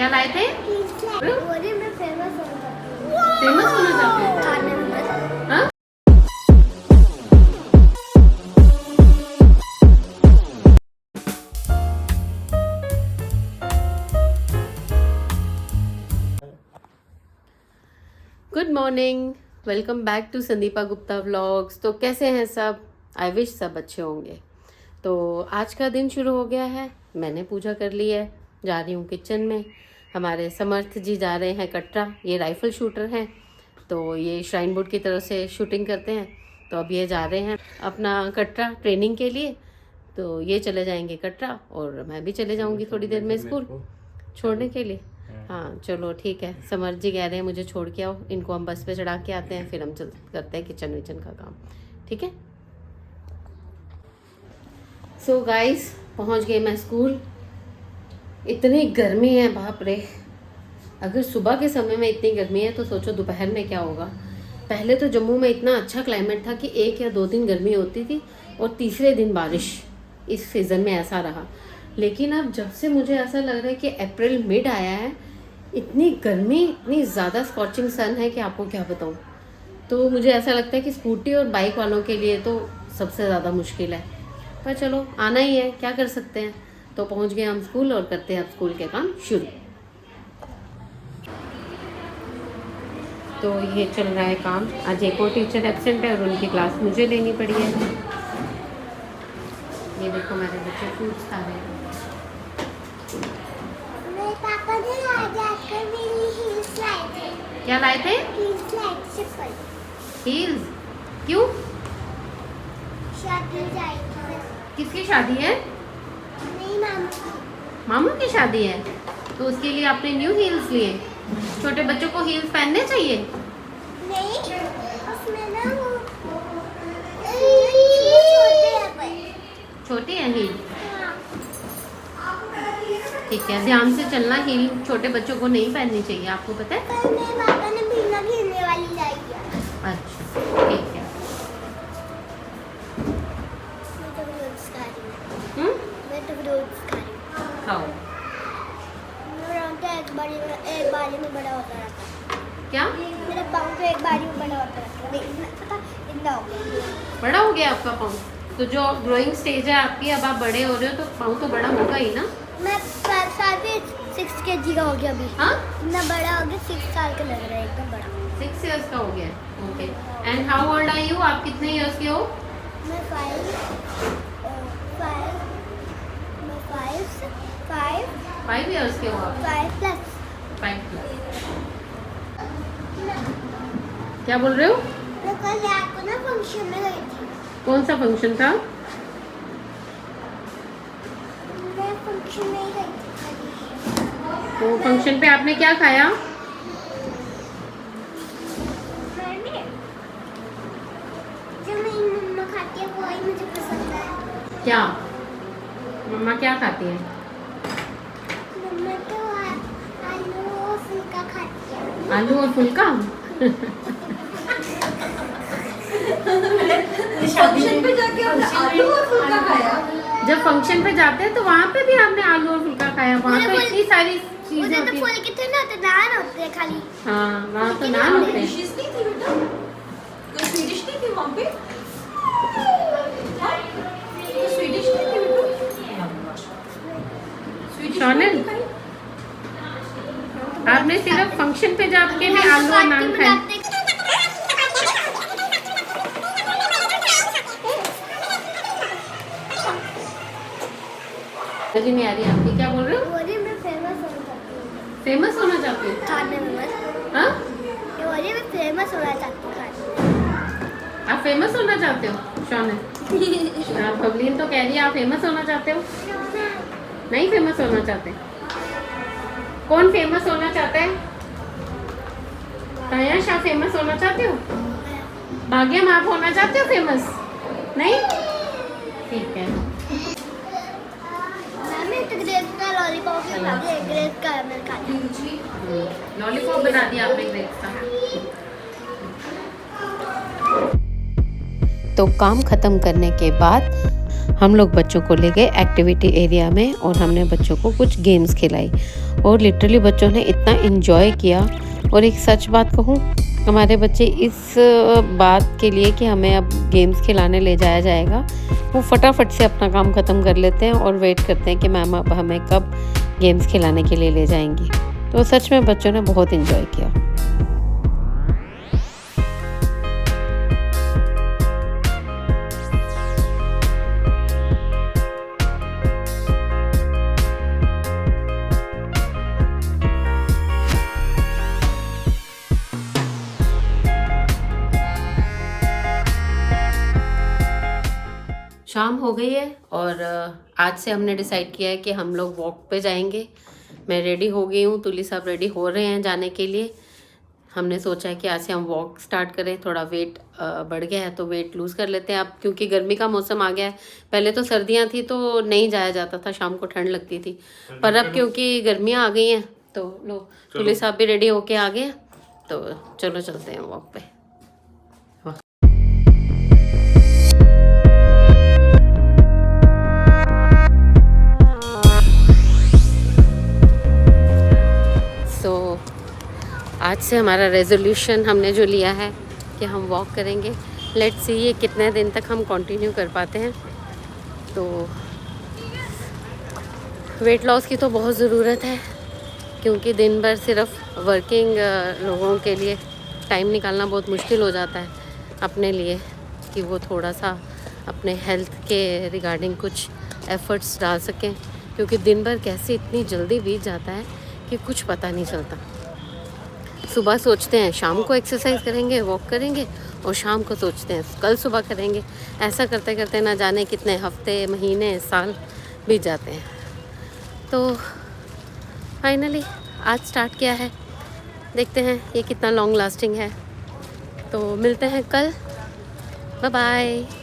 क्या लाए थे? मैं फेमस फेमस होना चाहते हो? खाने में। हाँ? Good morning, welcome back to Sandeepa Gupta vlogs. तो कैसे हैं सब? आई विश सब अच्छे होंगे। तो आज का दिन शुरू हो गया है, मैंने पूजा कर ली है, जा रही हूँ किचन में। हमारे समर्थ जी जा रहे हैं कटरा, ये राइफल शूटर हैं, तो ये श्राइन बोर्ड की तरफ से शूटिंग करते हैं। तो अब ये जा रहे हैं अपना कटरा ट्रेनिंग के लिए, तो ये चले जाएंगे कटरा और मैं भी चले जाऊँगी थोड़ी देर में स्कूल छोड़ने के लिए। हाँ चलो ठीक है, समर जी कह रहे हैं मुझे छोड़ के आओ, इनको हम बस पे चढ़ा के आते हैं, फिर हम करते हैं किचन विचन का काम, ठीक है। सो गाइस, पहुंच गए मैं स्कूल। इतनी गर्मी है, बाप रे। अगर सुबह के समय में इतनी गर्मी है तो सोचो दोपहर में क्या होगा। पहले तो जम्मू में इतना अच्छा क्लाइमेट था कि 1 या 2 दिन गर्मी होती थी और तीसरे दिन बारिश। इस सीज़न में ऐसा रहा, लेकिन अब जब से मुझे ऐसा लग रहा है कि अप्रैल मिड आया है, इतनी गर्मी, इतनी ज़्यादा स्कॉचिंग सन है कि आपको क्या बताऊँ। तो मुझे ऐसा लगता है कि स्कूटी और बाइक वालों के लिए तो सबसे ज़्यादा मुश्किल है, पर चलो आना ही है, क्या कर सकते हैं। तो पहुंच गए हम स्कूल और करते हैं अब स्कूल के काम शुरू। तो ये चल रहा है काम। आज एक और टीचर एब्सेंट है और उनकी क्लास मुझे लेनी पड़ी है। ये देखो मेरे बच्चे फ्रूट्स खा रहे हैं। मेरे पापा ने आज आकर मेरी हील्स लाए थे। क्या लाए थे? हील्स लाए थे, चप्पल। हील्स? क्यों? शादी जाएगी। किसकी शादी है? नहीं मामू की। मामू की शादी है, तो उसके लिए आपने न्यू हील्स लिए। छोटे बच्चों को हील्स पहनने चाहिए। नहीं, उसमें ना वो छोटे हैं पर। छोटी है हील? हाँ। ठीक है, ध्यान से चलना, हील छोटे बच्चों को नहीं पहननी चाहिए, आपको पता है? पर मेरे पापा ने बिना गिरने वाली लाई है। अच्छा ठीक है। मैं तो रोज खा रही हूँ। मैं तो रोज खा रही हूँ। खाओ। मेरा तो एक बारी में बड़ा होता रहता है। क्या? मेरा पाँव तो एक बारी में बड़ा होता रहता है। नहीं पता, इतना हो गया। बड़ा हो गया आपका पाँव? तो जो ग्रोइंग स्टेज है आपकी, अब आप बड़े हो रहे हो तो पाँव तो बड़ा होगा ही ना। मैं 6 kg का हो गया अभी। हाँ, इतना बड़ा हो गया, 6 साल का लग रहा है, एकदम बड़ा। 6 years का हो गया। Okay, and how old are you? आप कितने इयर्स के हो? मैं 5 years के हो आप? 5 प्लस। 5+। क्या बोल रहे हो? मैं कल रात को ना फंक्शन में गई थी। कौन सा फंक्शन था? मैं फंक्शन में ही गई थी। तो फंक्शन पे आपने क्या खाया? मैंने जो मेरी मम्मा खाती है वो ही मुझे पसंद है। क्या मम्मा क्या खाती है? मम्मा तो आलू और फुल्का खाती है। आलू और फुल्का? फंक्शन पे जाके आपने आलू और फुल्का खाया? जब फंक्शन पे जाते हैं तो वहाँ पे भी आपने आलू और फुल्का खाया? वहाँ तो इतनी सारी चीजें उधर तो होती फुल हैं। कितने ना होते, नान होते हैं खाली। हाँ, वहाँ तो नान होते हैं। डिशेस नहीं थी बेटा? कोई स्वीडिश नहीं थी वहाँ पे? हाँ? कोई स्वीडिश नहीं थी बेटा? स्वीडिश शॉनल, नहीं खाई? आपने सिर्फ फंक्शन पे जाके भी आलू और नान खाए? समझ नहीं आ रही आपकी, क्या बोल रहे हो? बोली मैं फेमस होना चाहती हूँ फेमस होना चाहते हो? खाने में। बस हाँ, ये बोली मैं फेमस होना चाहती हूँ खाने में। आप फेमस होना चाहते हो शॉनल? पवलीन तो कह रही है आप फेमस होना चाहते हो। नहीं फेमस होना चाहते? कौन फेमस होना चाहता है? कयाश, आप फेमस होना चाहते हो? भाग्यम, आप होना चाहते हो फेमस? नहीं? ठीक है। मैं तो ग्रेप्स का लॉलीपॉप ही खा रही हूँ, ग्रेप्स का मैं खाती हूँ। लॉलीपॉप बना दिया आपने ग्रेप्स का। तो काम ख़त्म करने के बाद हम लोग बच्चों को ले गए एक्टिविटी एरिया में और हमने बच्चों को कुछ गेम्स खिलाई और लिटरली बच्चों ने इतना इन्जॉय किया। और एक सच बात कहूँ, हमारे बच्चे इस बात के लिए कि हमें अब गेम्स खिलाने ले जाया जाएगा, वो फटाफट से अपना काम ख़त्म कर लेते हैं और वेट करते हैं कि मैम अब हमें कब गेम्स खिलाने के लिए ले जाएंगी। तो सच में बच्चों ने बहुत इन्जॉय किया। शाम हो गई है और आज से हमने डिसाइड किया है कि हम लोग वॉक पे जाएंगे। मैं रेडी हो गई हूँ, तुली साहब रेडी हो रहे हैं जाने के लिए। हमने सोचा है कि आज से हम वॉक स्टार्ट करें। थोड़ा वेट बढ़ गया है तो वेट लूज़ कर लेते हैं अब, क्योंकि गर्मी का मौसम आ गया है। पहले तो सर्दियाँ थी तो नहीं जाया जाता था, शाम को ठंड लगती थी, पर अब क्योंकि गर्मियाँ आ गई हैं तो लो तुली साहब भी रेडी होके आ गए, तो चलो चलते हैं वॉक पे। आज से हमारा रेजोल्यूशन हमने जो लिया है कि हम वॉक करेंगे। लेट्स सी ये कितने दिन तक हम कंटिन्यू कर पाते हैं। तो वेट लॉस की तो बहुत ज़रूरत है, क्योंकि दिन भर सिर्फ वर्किंग लोगों के लिए टाइम निकालना बहुत मुश्किल हो जाता है अपने लिए, कि वो थोड़ा सा अपने हेल्थ के रिगार्डिंग कुछ एफर्ट्स डाल सकें, क्योंकि दिन भर कैसे इतनी जल्दी बीत जाता है कि कुछ पता नहीं चलता। सुबह सोचते हैं शाम को एक्सरसाइज करेंगे, वॉक करेंगे, और शाम को सोचते हैं कल सुबह करेंगे। ऐसा करते करते ना जाने कितने हफ्ते, महीने, साल बीत जाते हैं। तो फाइनली आज स्टार्ट किया है, देखते हैं ये कितना लॉन्ग लास्टिंग है। तो मिलते हैं कल, बाय बाय।